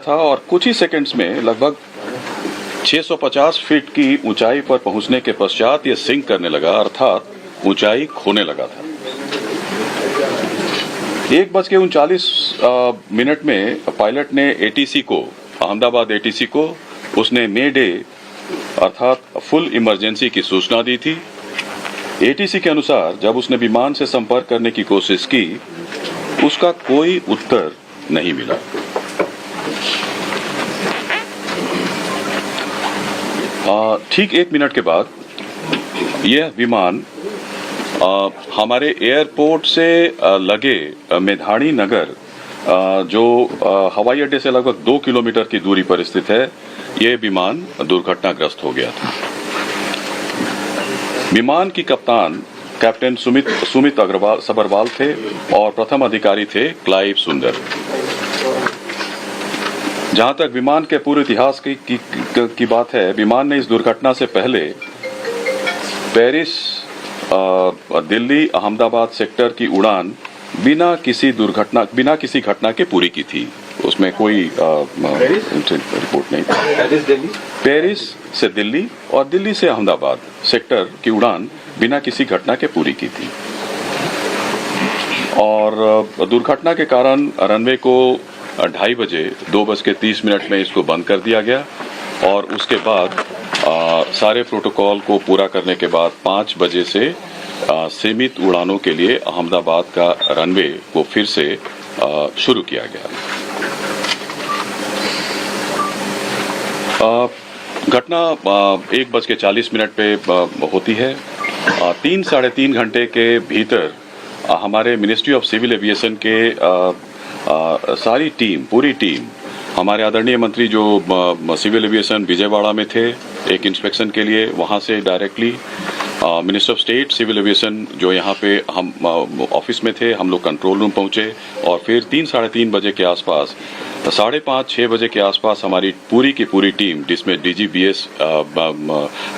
था और कुछ ही सेकंड्स में लगभग 650 फीट की ऊंचाई पर पहुंचने के पश्चात ये सिंक करने लगा, अर्थात ऊंचाई खोने लगा था। 1:39 में पायलट ने एटीसी को, अहमदाबाद एटीसी को, उसने मे डे अर्थात फुल इमरजेंसी की सूचना दी थी। एटीसी के अनुसार जब उसने विमान से संपर्क करने की कोशिश की, उसका कोई उत्तर नहीं मिला। ठीक 1 मिनट के बाद यह विमान हमारे एयरपोर्ट से लगे मेधाणी नगर, जो हवाई अड्डे से लगभग 2 किलोमीटर की दूरी पर स्थित है, यह विमान दुर्घटनाग्रस्त हो गया था। विमान की कप्तान कैप्टन सुमित सबरवाल थे और प्रथम अधिकारी थे क्लाइव सुंदर। जहां तक विमान के पूरे इतिहास की बात है, विमान ने इस दुर्घटना से पहले पेरिस दिल्ली अहमदाबाद सेक्टर की उड़ान बिना किसी घटना के पूरी की थी। उसमें कोई रिपोर्ट नहीं थी। पेरिस से दिल्ली और दिल्ली से अहमदाबाद सेक्टर की उड़ान बिना किसी घटना के पूरी की थी। और दुर्घटना के कारण रनवे को 2:30 बजे 2:30 में इसको बंद कर दिया गया और उसके बाद सारे प्रोटोकॉल को पूरा करने के बाद 5 बजे से सीमित उड़ानों के लिए अहमदाबाद का रनवे को फिर से शुरू किया गया। घटना 1:40 पे होती है। 3-3.5 घंटे के भीतर हमारे मिनिस्ट्री ऑफ सिविल एविएशन के सारी टीम, पूरी टीम, हमारे आदरणीय मंत्री जो सिविल एविएशन विजयवाड़ा में थे एक इंस्पेक्शन के लिए, वहां से directly minister of state civil aviation जो यहाँ पे हम ऑफिस में थे, हम लोग कंट्रोल रूम पहुंचे और फिर 3-3.5 बजे के आसपास, 5:30-6 बजे के आसपास हमारी पूरी की पूरी टीम, जिसमें DGBS,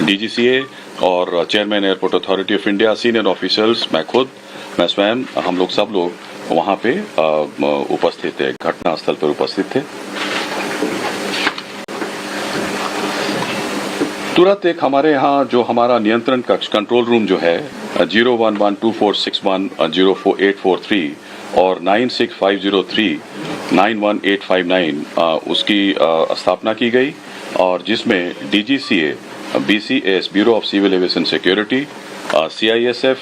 DGCA और chairman airport authority of India, senior officers, मैं स्वयं, हम लोग सब लोग वहां पे उपस्थित थे, घटनास्थल पर उपस्थित थे। तुरंत एक हमारे यहाँ जो हमारा नियंत्रण कक्ष, कंट्रोल रूम जो है 0112461 और 9650391859 उसकी स्थापना की गई और जिसमें DGCA, BCS, bureau of civil aviation security, CISF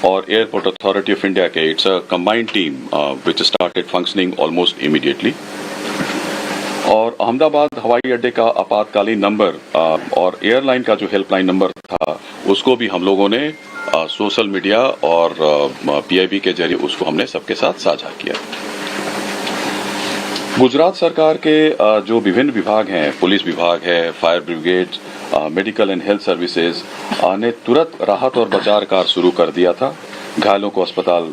और एयरपोर्ट अथॉरिटी ऑफ इंडिया के, it's a combined team which started functioning almost immediately. और अहमदाबाद हवाई अड्डे का आपातकालीन नंबर और एयरलाइन का जो हेल्पलाइन नंबर था, उसको भी हम लोगों ने सोशल मीडिया और PIB के जरिए उसको हमने सबके साथ साझा किया। गुजरात सरकार के जो विभिन्न विभाग हैं, पुलिस विभाग है, fire brigade, medical and health services ने तुरंत राहत और बचाव कार्य शुरू कर दिया था। घायलों को अस्पताल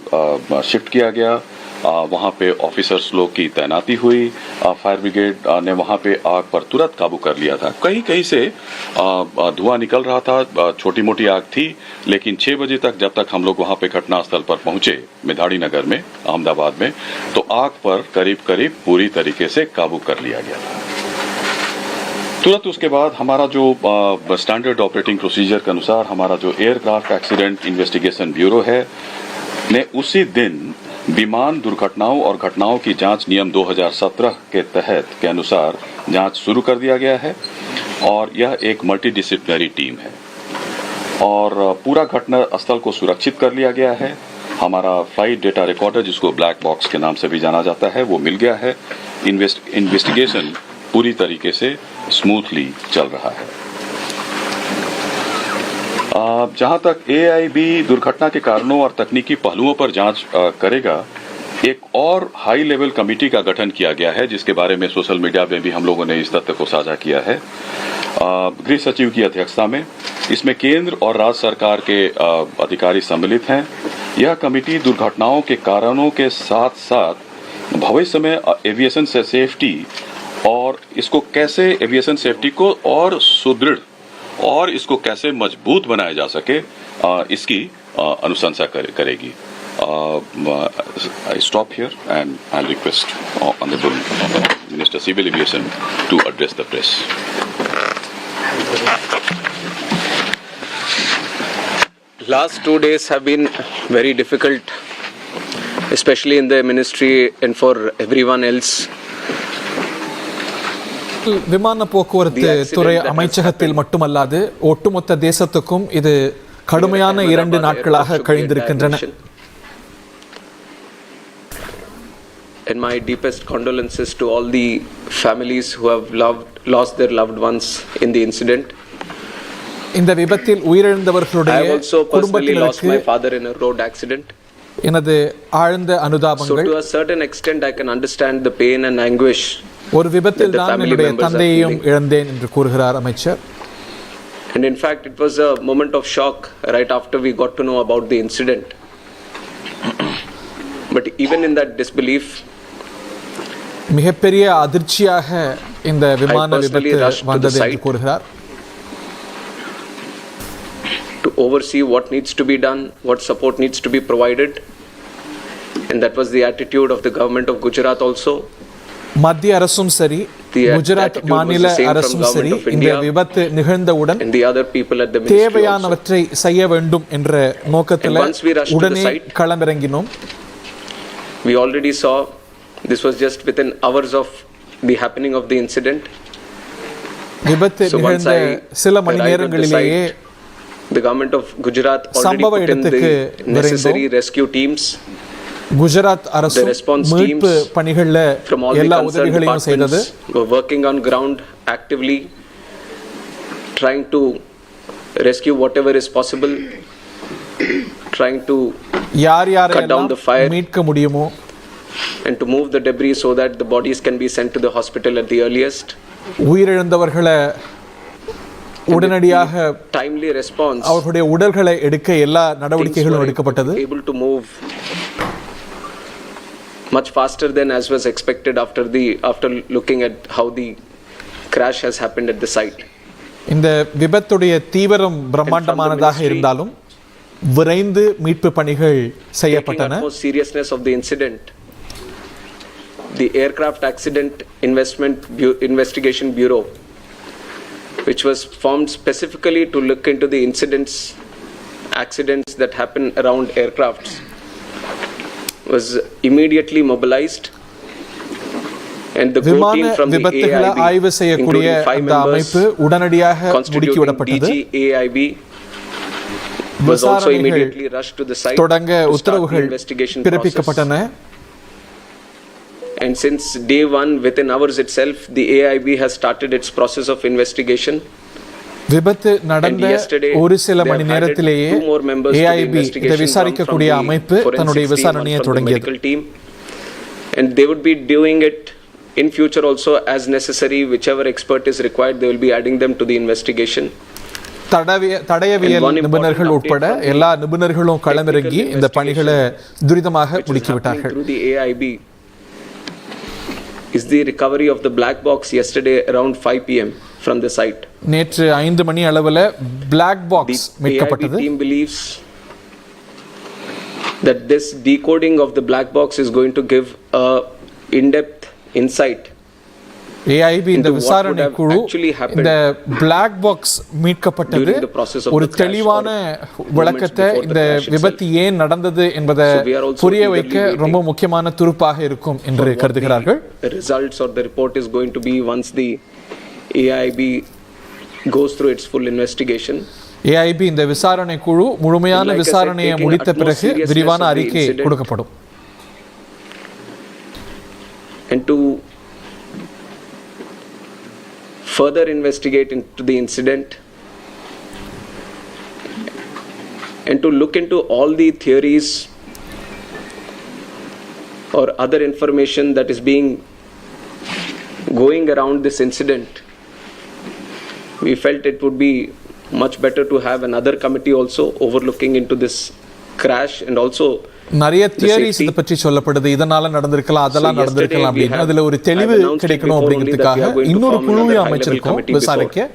शिफ्ट किया गया, वहां पे ऑफिसर्स लोग की तैनाती हुई। फायर ब्रिगेड ने वहां पे आग पर तुरंत काबू कर लिया था। कहीं से धुआं निकल रहा था, छोटी मोटी आग थी, लेकिन 6 बजे तक जब तक हम लोग वहां पे घटनास्थल पर पहुंचे मेधाणी नगर में, अहमदाबाद में, तो आग पर करीब पूरी तरीके से काबू कर लिया गया था। तुरंत उसके बाद हमारा जो स्टैंडर्ड ऑपरेटिंग प्रोसीजर के अनुसार हमारा जो एयरक्राफ्ट एक्सीडेंट इन्वेस्टिगेशन ब्यूरो है ने उसी दिन विमान दुर्घटनाओं और घटनाओं की जांच नियम 2017 के तहत के अनुसार जांच शुरू कर दिया गया है और यह एक मल्टीडिसिप्लिनरी टीम है और पूरा घटना स्थल को सुरक्षित कर लिया गया है। हमारा फ्लाइट डेटा रिकॉर्डर, जिसको ब्लैक बॉक्स के नाम से भी जाना जाता है, वो मिल गया है। इन्वेस्टिगेशन पूरी तरीके से स्मूथली चल रहा है। जहां तक AIB दुर्घटना के कारणों और तकनीकी पहलुओं पर जांच करेगा, एक और हाई लेवल कमेटी का गठन किया गया है, जिसके बारे में सोशल मीडिया में भी हम लोगों ने इस तथ्य को साझा किया है, गृह सचिव की अध्यक्षता में। इसमें केंद्र और राज्य सरकार के अधिकारी सम्मिलित हैं। यह कमेटी दुर्घटनाओं के कारणों के साथ साथ भविष्य में एविएशन से सेफ्टी और इसको कैसे, एविएशन सेफ्टी को और सुदृढ़ और इसको कैसे मजबूत बनाया जा सके, इसकी अनुशंसा करेगी। I stop here and I'll request Honorable Minister Civil Aviation to address the press. Last 2 days have been very difficult, especially in the ministry and for everyone else. விமான போக்குவரத்து துறை அமைச்சகத்தில் மட்டுமல்லாது ஒட்டுமொத்த தேசத்துக்கும் இது கடுமையான 2 நாட்களாக கழிந்திருக்கின்றன. And my deepest condolences to all the families who have lost their loved ones in the incident. இந்த விபத்தில் உயிரிழந்தவர்களுடைய குடும்பத்தினருக்கு my father in a road accident. எனது ஆழ்ந்த அனுதாபங்கள். So to a certain extent I can understand the pain and anguish. ஒரு விபத்தில் தான் என்னுடைய தந்தையையும் இழந்தேன் என்று கூறுகிறார் அமைச்சர். And in fact it was a moment of shock right after we got to know about the incident. But even in that disbelief, மிகப்பெரிய அதிர்ச்சியாக இந்த விமான விபத்து வந்தது என்று கூறுகிறார். To oversee what needs to be done, what support needs to be provided, and that was the attitude of the government of Gujarat also. மத்திய அரசும் சரி, குஜராத் மாநில அரசும் சரி, இந்த விபத்து நிகழ்ந்தவுடன் தேவையானவற்றை செய்ய வேண்டும் என்ற நோக்கத்தில் உடனே களமிறங்கினோம். We already saw this was just within hours of the happening of the incident. விபத்து நிகழ்ந்த சில மணி நேரங்களிலேயே the government of Gujarat already put in the necessary rescue teams. Gujarat அரசு மீட்பு பணிகள்ல எல்லா உதவிகளையும் செய்தது. Were working on ground actively trying to rescue whatever is possible, trying to யார் யாரெல்லாம் மீட்க முடியுமோ and to move the debris so that the bodies can be sent to the hospital at the earliest. உயிரிழந்தவர்களை உடனடியாக timely response, அவர்களுடைய உடல்களை எடுக்க எல்லா நடவடிக்கைகளும் எடுக்கப்பட்டது. Able to move much faster than as was expected after looking at how the crash has happened at the site. இந்த விபத்துடைய தீவிரம் பிரம்மாண்டமானதாக இருந்தாலும் விரைந்து மீட்பு பணிகள் செய்யப்பட்டன. Seriousness of the incident, the Aircraft Accident Investigation Bureau, which was formed specifically to look into the accidents that happen around aircrafts, was immediately mobilized, and the core team from the AIB, including 5 members, constituting DG was also immediately rushed to the site to start the investigation process. And since day 1, within hours itself, the AIB has started its process of investigation. விபத்து நடந்த ஒரு சில மணி நேரத்திலேயே AIB இதை விசாரிக்கக்கூடிய அமைப்பு தன்னுடைய விசாரணையை தொடங்கியது. And they would be doing it in future also as necessary. Whichever expert is required, they will be adding them to the investigation. தடயவியல் நிபுணர்கள் உட்பட எல்லா நிபுணர்களும் களமிறங்கி இந்த பணிகளை துரிதமாக முடுக்கிவிட்டார்கள். The AIB is the recovery of the black box yesterday around 5 p.m. from the site. நேற்று 5 மணி அளவில் black box மீட்கப்பட்டது. The AIB team believes that this decoding of the black box is going to give a in-depth insight. AIB இந்த விசாரணை குழு இந்த black box மீட்கப்பட்டது ஒரு தெளிவான விளக்கத்தை இந்த விபத்து ஏன் நடந்தது என்பதை புரிய வைக்க ரொம்ப முக்கியமான துருப்பாக இருக்கும் என்று கருதுகிறார்கள். The results or the report is going to be once the AIB goes through its full investigation. AIB இந்த விசாரணை குழு முழுமையான விசாரணையை முடித்த பிறகு விரிவான அறிக்கை கொடுக்கப்படும். And to further investigate into the incident and to look into all the theories or other information that is going around this incident, we felt it would be much better to have another committee also overlooking into this crash and also நிறைய theories இத பற்றி சொல்லப்படுது. இதனால நடந்திருக்கலாம், அதெல்லாம் நடந்திருக்கலாம் அப்படின்னு அதுல ஒரு தெளிவு கிடைக்கணும் அப்படிங்கிறதுக்காக இன்னொரு குழுவை அமைச்சிருக்கோம் விசாரிக்க.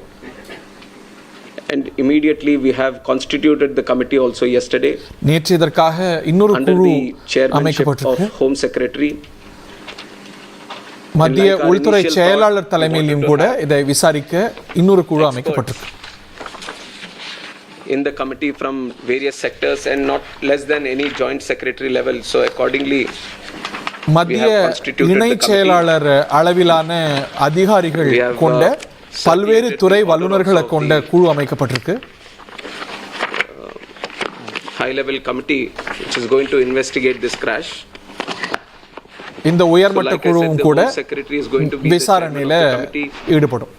And immediately we have constituted the committee also yesterday. நேற்று இதற்காக இன்னொரு குழு அமைக்கப்பட்டிருக்கு. Home Secretary மத்திய உள்துறை செயலாளர் தலைமையிலும் கூட இதை விசாரிக்க இன்னொரு குழு அமைக்கப்பட்டிருக்கு. In the committee from various sectors and not less than any joint secretary level. So accordingly, மத்திய இணை செயலாளர் அளவிலான அதிகாரிகள் கொண்ட பல்வேறு துறை வல்லுநர்களை கொண்ட குழு அமைக்கப்பட்டிருக்கு. High level committee which is going to investigate this crash. இந்த உயர்மட்ட குழுவும் கூட விசாரணையில ஈடுபடும்.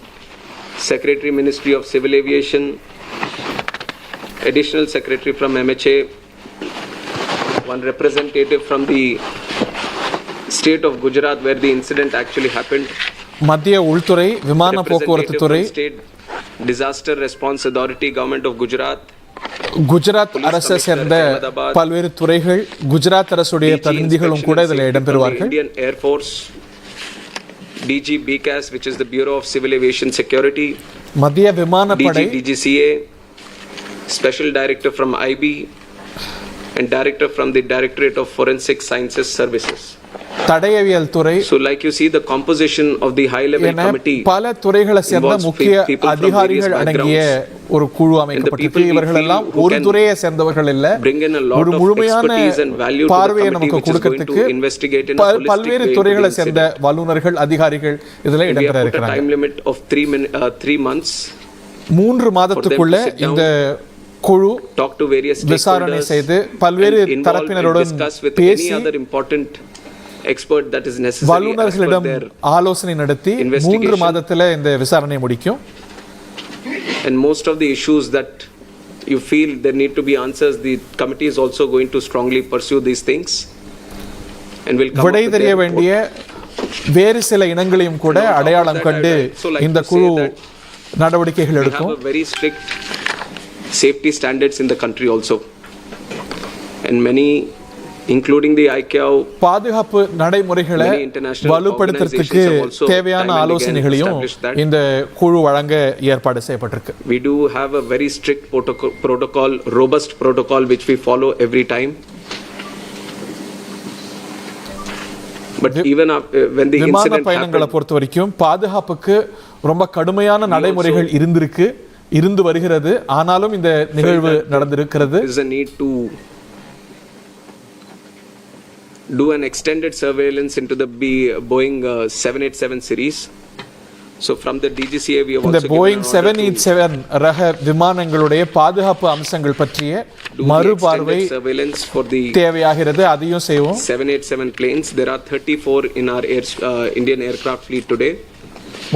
Secretary Ministry of Civil Aviation, additional secretary from MHA, one representative from the state of Gujarat where the incident actually happened. மத்திய உள்துறை விமான போக்குவரத்து துறை, disaster response authority, government of Gujarat, Gujarat அரசை சேர்ந்த பல்வேறு துறைகள், குஜராத் அரசுடைய பிரதிநிதிகளும் கூட இதில் இடம்பெறுவார்கள். Indian Air Force, DG BCAS which is the Bureau of Civil Aviation Security, மத்திய விமானப்படை, DGCA, Special Director from IB and Director from the Directorate of Forensic Sciences Services. தடயவியல் துறை. So like you see the composition of the high level committee, பல துறைகளை சேர்ந்த முக்கிய அதிகாரிகள் அடங்கிய ஒரு குழு அமைக்கப்பட்டிருக்கு. இவர்கள் எல்லாம் ஒரு துறையை சேர்ந்தவர்கள் இல்ல, ஒரு முழுமையான பார்வையை நமக்கு கொடுக்கிறதுக்கு பல்வேறு துறைகளை சேர்ந்த வல்லுநர்கள் அதிகாரிகள் இதில் இடம்பெற இருக்கிறாங்க. time limit of 3 months. 3 மாதத்துக்குள்ள இந்த குழு விசாரணை செய்து பல்வேறு தரப்பினருடன் பேசி வல்லுநர்களிடம் ஆலோசனை நடத்தி 3 மாதத்துல இந்த விசாரணை முடிக்கும். And most of the issues that you feel there need to be answers, the committee is also going to strongly pursue these things and will come விடை தெரிய வேண்டிய வேறு சில இனங்களையும் கூட அடையாளம் கண்டு இந்த குழு நடவடிக்கைகள் எடுக்கும். We have a very strict safety standards in the country also, and many including the ICAO பாதுகாப்பு நடைமுறைகளை வலுப்படுத்துறதுக்கு தேவையான ஆலோசனைகளையும் இந்த குழு வழங்க ஏற்பாடு செய்யப்பட்டிருக்கு. We do have a very strict protocol, robust protocol which we follow every time. But even when the incident பயணங்களை பொறுத்த வரைக்கும் பாதுகாப்புக்கு ரொம்ப கடுமையான நடைமுறைகள் இருந்து வருகிறது. ஆனாலும் இந்த நிகழ்வு நடந்திருக்கிறது. There is a need to do an extended surveillance into the Boeing 787 series. So from the DGCA we have also given Boeing 787 ரக விமானங்களுடைய பாதுகாப்பு அம்சங்கள் பற்றிய மறுபார்வை தேவையாகிறது. அதையும் செய்வோம். 787 planes, there are 34 in our Indian aircraft fleet today.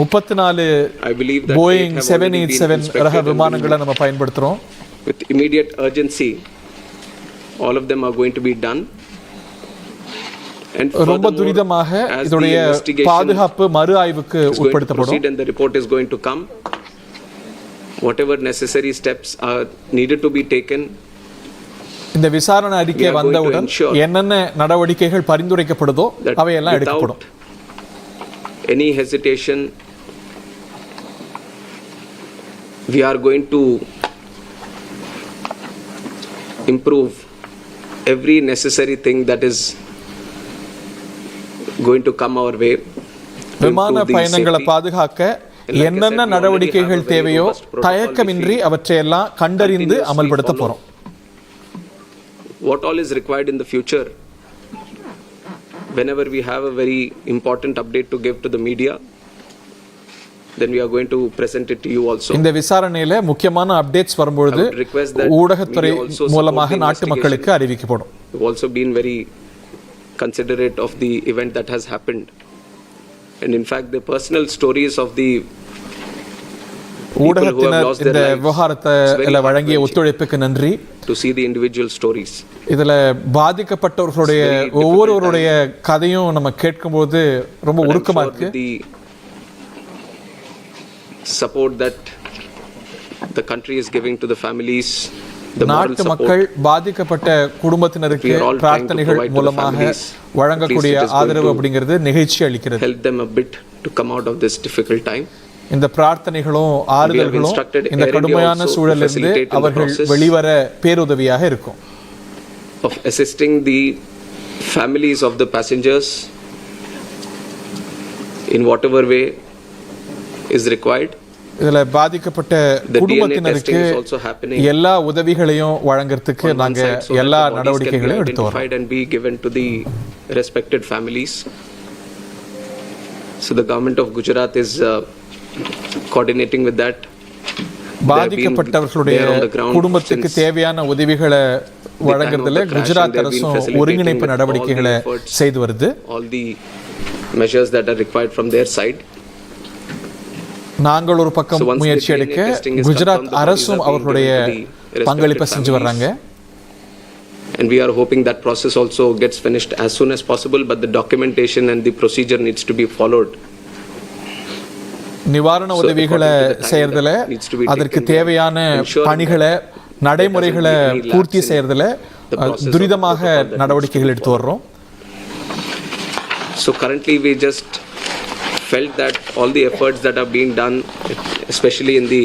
34 Boeing 787 ரக விமானங்களை நம்ம பயன்படுத்துறோம். With immediate urgency all of them are going to be done. ரொம்ப துரிதமாக இதோடைய பாதுகாப்பு மறு ஆய்வுக்கு உட்படுத்தப்படும். And the report is going to come. Whatever necessary steps are needed to be taken. இந்த விசாரணை அறிக்கை வந்தவுடன் என்னென்ன நடவடிக்கைகள் பரிந்துரைக்கப்படுதோ அவையெல்லாம் எடுக்கப்படும். Any hesitation, we are going to improve every necessary thing that is going to come our way. விமான பயணங்களை பாதுகாக்க என்னென்ன நடவடிக்கைகள் தேவையோ தயக்கமின்றி அவற்றையெல்லாம் கண்டறிந்து அமல்படுத்த போறோம். What all is required in the future, whenever we have a very important update to give to the media, then we are going to present it to you also. இந்த விசாரணையில முக்கியமான அப்டேட்ஸ் வரும்போது ஊடகத்துறை மூலமாக நாட்டு மக்களுக்கு அறிவிக்கப்படும். We've also been very considerate of the event that has happened, and in fact the personal stories of the ஊடகத்தினர் இந்த விவகாரத்தை வழங்கிய ஒத்துழைப்புக்கு நன்றி. To see the individual stories, இதுல பாதிக்கப்பட்டவர்களுடைய ஒவ்வொருவருடைய கதையும் நம்ம கேட்கும்போது ரொம்ப உருக்கமா இருக்கு. The support that the country is giving to the families, நாட்டு மக்கள் பாதிக்கப்பட்ட குடும்பத்தினருக்கு பிரார்த்தனைகள் மூலமாக வழங்கக்கூடிய ஆதரவு அப்படிங்கிறது நெகிழ்ச்சி அளிக்கிறது. Help them a bit to come out of this difficult time. இந்த பிரார்த்தனைகளும் ஆறுதல்களும் இந்த கடுமையான சூழலிலிருந்து அவர்கள் வெளிவர பேருதவியாக இருக்கும். Of assisting the families of the passengers in whatever way is required. இதுல பாதிக்கப்பட்ட குடும்பத்தினருக்கு எல்லா உதவிகளையும் வழங்குறதுக்கு நாங்க எல்லா நடவடிக்கைகளையும் எடுத்து வரோம். And be given to the respected families. So the government of Gujarat is coordinating with that. பாதிக்கப்பட்டவர்களுடைய குடும்பத்துக்கு தேவையான உதவிகளை வழங்குறதுல குஜராத் அரசும் ஒருங்கிணைப்பு நடவடிக்கைகளை செய்து வருது. All the measures that are required from their side. நாங்கள் ஒரு பக்கம் முயற்சி எடுக்க குஜராத் அரசும் அவர்களுடைய பங்களிப்பை செஞ்சு வர்றாங்க. And we are hoping that process also gets finished as soon as possible, but the documentation and the procedure needs to be followed. நிவாரண உதவிகளை செய்யறதுல அதற்கு தேவையான பணிகளை நடைமுறைகளை பூர்த்தி செய்யறதுல துரிதமாக நடவடிக்கைகள் எடுத்து வர்றோம். So currently we just felt that all the efforts that are being done, especially in the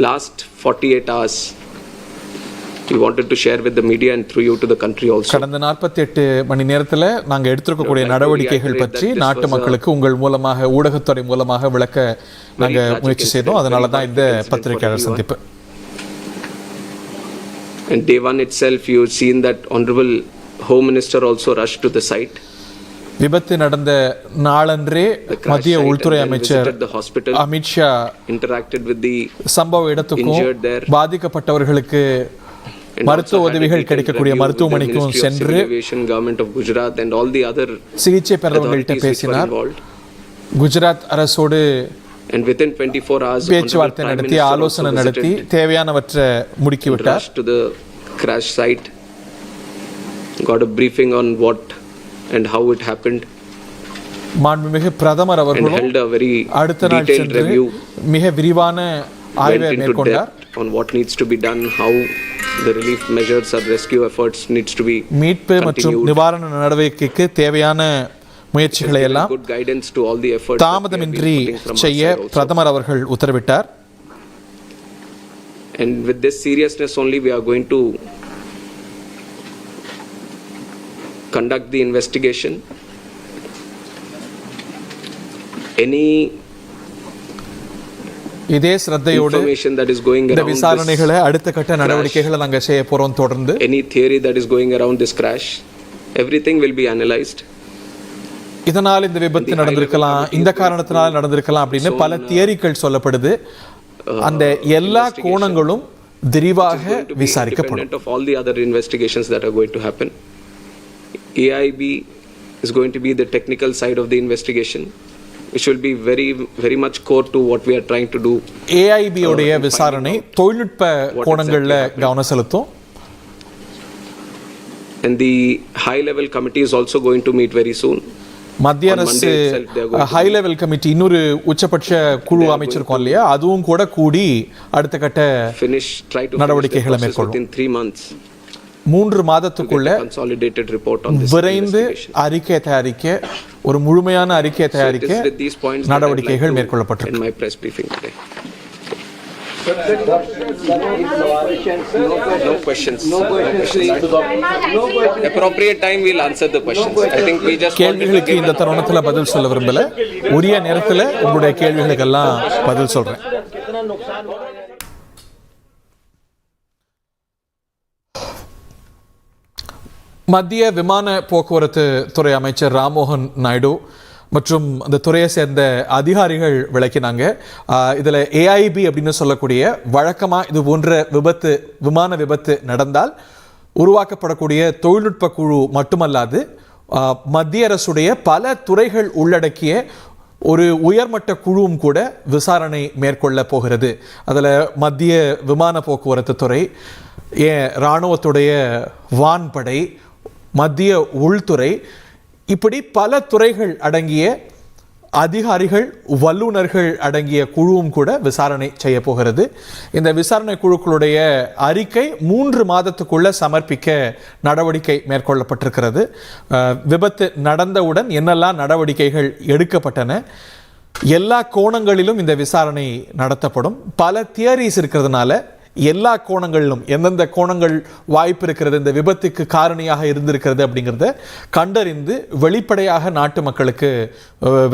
last 48 hours, we wanted to share with the media and through you to the country also. கடந்த 48 மணி நேரத்துல நாங்க எடுத்துக்கக்கூடிய நடவடிக்கைகள் பற்றி நாட்டு மக்களுக்கு உங்கள் மூலமாக ஊடகத்துறை மூலமாக விளக்க நாங்க முயற்சி செய்தோம். அதனால தான் இந்த பத்திரிகையாளர் சந்திப்பு. And day one itself you have seen that honorable home minister also rushed to the site. விபத்து நடந்த நாளன்றே மத்திய உள்துறை அமைச்சர் அமித்ஷா சம்பவ இடத்துக்கும் பாதிக்கப்பட்டவர்களுக்கு மருத்துவ உதவிகள் கிடைக்கக்கூடிய மருத்துவமனைக்கும் சென்று சிகிச்சை பெறவர்கள்ட்ட பேசினார். குஜராத் அரசோடு பேச்சுவார்த்தை நடத்தி ஆலோசனை நடத்தி தேவையானவற்றை முடுக்கிவிட்டார். And how it happened. மாண்புமிகு பிரதமர் அவர்களும் அடுத்த நாள் சென்று மிக விரிவான ஆய்வை மேற்கொண்டார். On what needs to be done, how the relief measures or rescue efforts needs to be மீட்பு மற்றும் நிவாரண நடவடிக்கைக்கு தேவையான முயற்சிகளை எல்லாம் தாமதமின்றி செய்ய பிரதமர் அவர்கள் உத்தரவிட்டார். And with this seriousness only we are going to conduct the investigation. Any இதே ஸ்ரத்தையோடு இந்த விசாரணைகளை அடுத்த கட்ட நடவடிக்கைகளை நாங்க செய்ய போறோம். தொடர்ந்து any theory that is going around this crash, everything will be analyzed. இதனால் இந்த விபத்து நடந்திருக்கலாம், இந்த காரணத்தினால் நடந்திருக்கலாம் அப்படின்னு பல தியரிகள் சொல்லப்படுது. அந்த எல்லா கோணங்களும் விரிவாக விசாரிக்கப்படும். of all the other investigations that are going to happen. AIB is going to be the technical side of the investigation, which will be very much core to what we are trying to do. AIB உடைய விசாரணை தொழில்நுட்ப கோணங்கள்ல கவனம் செலுத்தும். And the high level committee is also going to meet very soon. மத்திய அரசு high level committee இன்னொரு உச்சபட்ச குழு அமைச்சிருக்கோம் இல்லையா, அதுவும் கூட கூடி அடுத்த கட்ட நடவடிக்கைகளை மேற்கொள்ளும். In 3 months 3 மாதத்துக்குள்ள விரைந்து அறிக்கை தயாரிக்க, ஒரு முழுமையான அறிக்கை தயாரிக்க நடவடிக்கைகள் மேற்கொள்ளப்பட்டிருக்கு. No questions. Appropriate time we'll answer the questions. I think we just கேள்விகளுக்கு இந்த தருணத்துல பதில் சொல்ல விரும்பல, உரிய நேரத்துல உங்களுடைய கேள்விகளுக்கெல்லாம் பதில் சொல்றேன். மத்திய விமான போக்குவரத்து துறை அமைச்சர் ராம்மோகன் நாயுடு மற்றும் அந்த துறையை சேர்ந்த அதிகாரிகள் விளக்கினாங்க. இதில் ஏஐபி அப்படின்னு சொல்லக்கூடிய வழக்கமாக இது போன்ற விமான விபத்து நடந்தால் உருவாக்கப்படக்கூடிய தொழில்நுட்ப குழு மட்டுமல்லாது மத்திய அரசுடைய பல துறைகள் உள்ளடக்கிய ஒரு உயர்மட்ட குழுவும் கூட விசாரணை மேற்கொள்ள போகிறது. அதில் மத்திய விமான போக்குவரத்து துறை, இராணுவத்துடைய வான்படை, மத்திய உள்துறை, இப்படி பல துறைகள் அடங்கிய அதிகாரிகள், வல்லுநர்கள் அடங்கிய குழுவும் கூட விசாரணை செய்ய போகிறது. இந்த விசாரணை குழுக்களுடைய அறிக்கை 3 மாதத்துக்குள்ள சமர்ப்பிக்க நடவடிக்கை மேற்கொள்ளப்பட்டிருக்கிறது. விபத்து நடந்தவுடன் என்னெல்லாம் நடவடிக்கைகள் எடுக்கப்பட்டன, எல்லா கோணங்களிலும் இந்த விசாரணை நடத்தப்படும். பல தியரிஸ் இருக்கிறதுனால எல்லா கோணங்களிலும் எந்தெந்த கோணங்கள் வாய்ப்பு இருக்கிறது, இந்த விபத்துக்கு காரணியாக இருந்திருக்கிறது அப்படிங்கிறத கண்டறிந்து வெளிப்படையாக நாட்டு மக்களுக்கு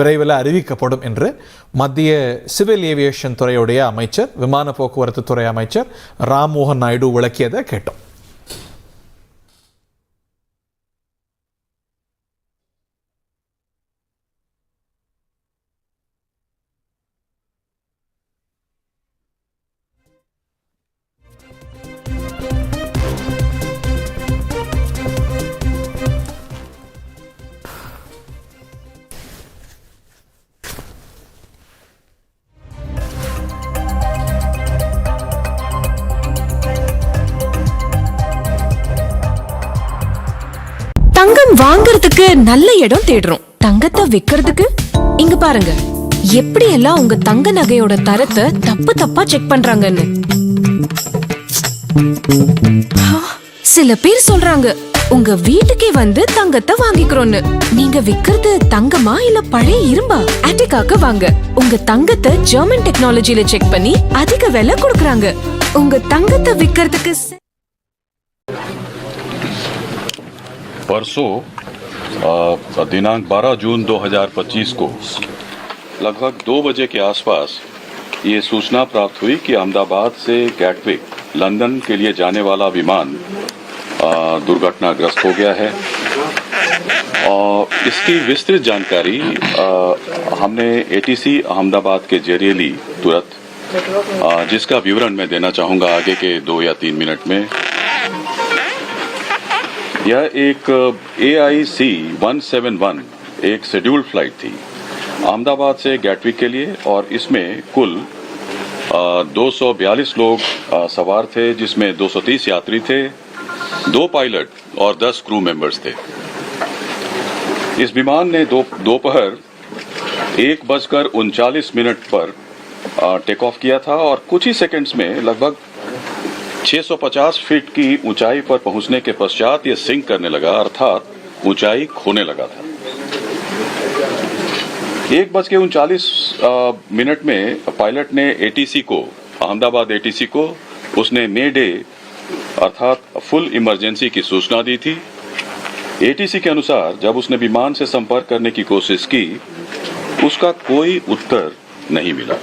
விரைவில் அறிவிக்கப்படும் என்று மத்திய சிவில் ஏவியேஷன் துறையுடைய அமைச்சர், விமான போக்குவரத்து துறை அமைச்சர் ராம் மோகன் நாயுடு விளக்கியதை கேட்டோம். தங்கம் வாங்குறதுக்கு நல்ல இடம் தேடுறோம். தங்கத்தை விக்கிறதுக்கு இங்க பாருங்க எப்படி எல்லாம் உங்க தங்க நகையோட தரத்தை தப்பா செக் பண்றாங்கன்னு. சில பேர் சொல்றாங்க உங்க வீட்டுக்கே வந்து தங்கத்தை வாங்கிக்கிறோம்னு. நீங்க விக்கிறது தங்கமா இல்ல பழைய இரும்பா? அட்டிகாக்கு வாங்க. உங்க தங்கத்தை ஜெர்மன் டெக்னாலஜில செக் பண்ணி அதிக விலை கொடுக்கறாங்க. உங்க தங்கத்தை விக்கிறதுக்கு परसों दिनांक 12 जून 2025 को लगभग 2 बजे के आसपास ये सूचना प्राप्त हुई कि अहमदाबाद से गैटविक लंदन के लिए जाने वाला विमान दुर्घटनाग्रस्त हो गया है। और इसकी विस्तृत जानकारी हमने एटीसी अहमदाबाद के जरिए ली तुरंत, जिसका विवरण मैं देना चाहूँगा आगे के 2 या 3 मिनट में। यह एक AIC 171 एक शेड्यूल्ड फ्लाइट थी अहमदाबाद से गैटविक के लिए, और इसमें कुल 242 लोग सवार थे, जिसमें 230 यात्री थे, 2 पायलट और 10 क्रू मेंबर्स थे। इस विमान ने दोपहर 1:39 पर टेक ऑफ किया था और कुछ ही सेकंड्स में लगभग 650 फीट की ऊंचाई पर पहुंचने के पश्चात यह सिंक करने लगा, अर्थात ऊंचाई खोने लगा था। 1:39 में पायलट ने एटीसी को, अहमदाबाद एटीसी को, उसने मे डे अर्थात फुल इमरजेंसी की सूचना दी थी। एटीसी के अनुसार जब उसने विमान से संपर्क करने की कोशिश की, उसका कोई उत्तर नहीं मिला।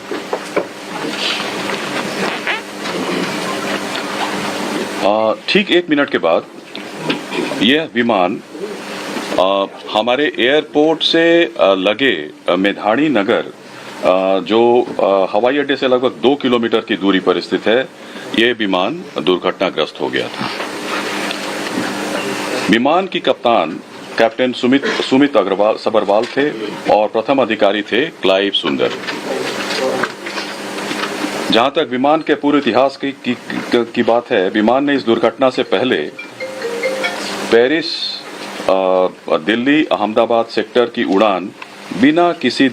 ठीक 1 मिनट के बाद यह विमान हमारे एयरपोर्ट से लगे मेधाणी नगर, जो हवाई अड्डे से लगभग 2 किलोमीटर की दूरी पर स्थित है, यह विमान दुर्घटनाग्रस्त हो गया था। विमान की कप्तान कैप्टन सुमित सबरवाल थे और प्रथम अधिकारी थे क्लाइव सुंदर। जहां तक विमान के पूरे इतिहास की बात है, विमान ने इस दुर्घटना से पहले पेरिस दिल्ली अहमदाबाद सेक्टर की उड़ान बिना किसी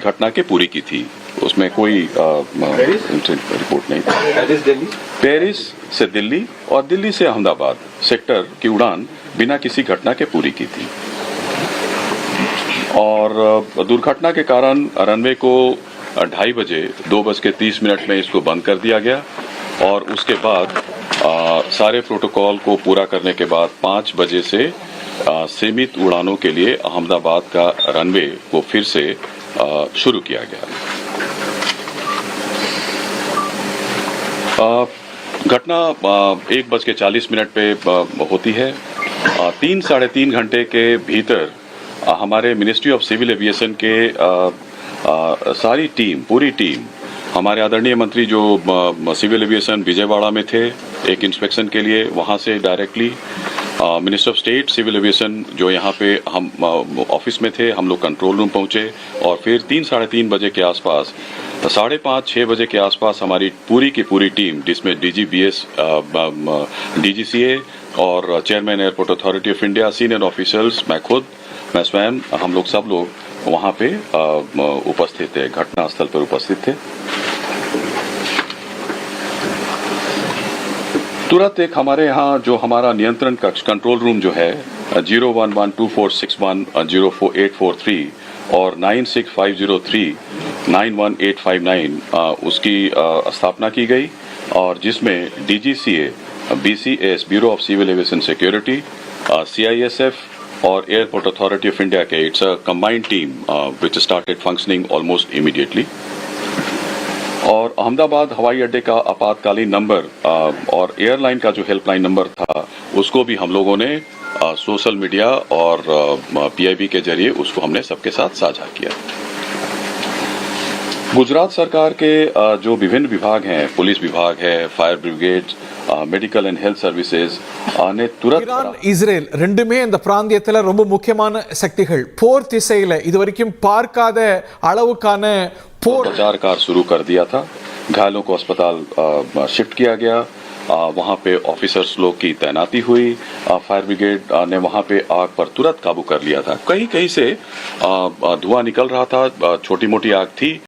घटना के पूरी की थी। उसमें कोई रिपोर्ट नहीं थी। पेरिस से दिल्ली और दिल्ली से अहमदाबाद सेक्टर की उड़ान बिना किसी घटना के पूरी की थी। और दुर्घटना के कारण रनवे को 2:30 बजे 2:30 में इसको बंद कर दिया गया, और उसके बाद सारे प्रोटोकॉल को पूरा करने के बाद 5 बजे से सीमित उड़ानों के लिए अहमदाबाद का रनवे को फिर से शुरू किया गया। घटना 1:40 पे होती है। 3-3.5 घंटे के भीतर हमारे मिनिस्ट्री ऑफ सिविल एविएशन के सारी टीम, पूरी टीम, हमारे आदरणीय मंत्री जो सिविल एविएशन विजयवाड़ा में थे एक इंस्पेक्शन के लिए, वहां से directly minister of state civil aviation जो यहाँ पे हम ऑफिस में थे, हम लोग कंट्रोल रूम पहुंचे, और फिर 3-3.5 बजे के आसपास, 5:30-6 बजे के आसपास हमारी पूरी की पूरी टीम, जिसमें DGBS, DGCA और chairman airport authority of India, senior officers, मैं स्वयं, हम लोग सब लोग वहां पे उपस्थित थे, घटनास्थल पर उपस्थित थे। तुरंत एक हमारे यहाँ जो हमारा नियंत्रण कक्ष कंट्रोल रूम जो है 011246104843 और 9650391859 उसकी स्थापना की गई, और जिसमें DGCA, BCS bureau of civil aviation security, CISF और एयरपोर्ट अथॉरिटी ऑफ इंडिया के it's a combined team which started functioning almost immediately. और अहमदाबाद हवाई अड्डे का आपातकालीन नंबर और एयरलाइन का जो हेल्पलाइन नंबर था उसको भी हम लोगों ने सोशल मीडिया और PIB के जरिए उसको हमने सबके साथ साझा किया। गुजरात सरकार के जो विभिन्न विभाग हैं, पुलिस विभाग है, fire brigade, medical and health services Iran Israel ரெண்டுமே இந்த பிராந்தியத்தில் ரொம்ப முக்கியமான சக்திகள் போர் திசையில இதுவரைக்கும் பார்க்காத அளவுக்கான போர் बचाव कार्य शुरू कर दिया था। घायलों को अस्पताल शिफ्ट किया गया, वहां पे ऑफिसर्स लोग की तैनाती हुई, फायर ब्रिगेड ने वहां पे आग पर तुरंत काबू कर लिया था। कहीं कहीं से धुआं निकल रहा था, छोटी मोटी आग थी।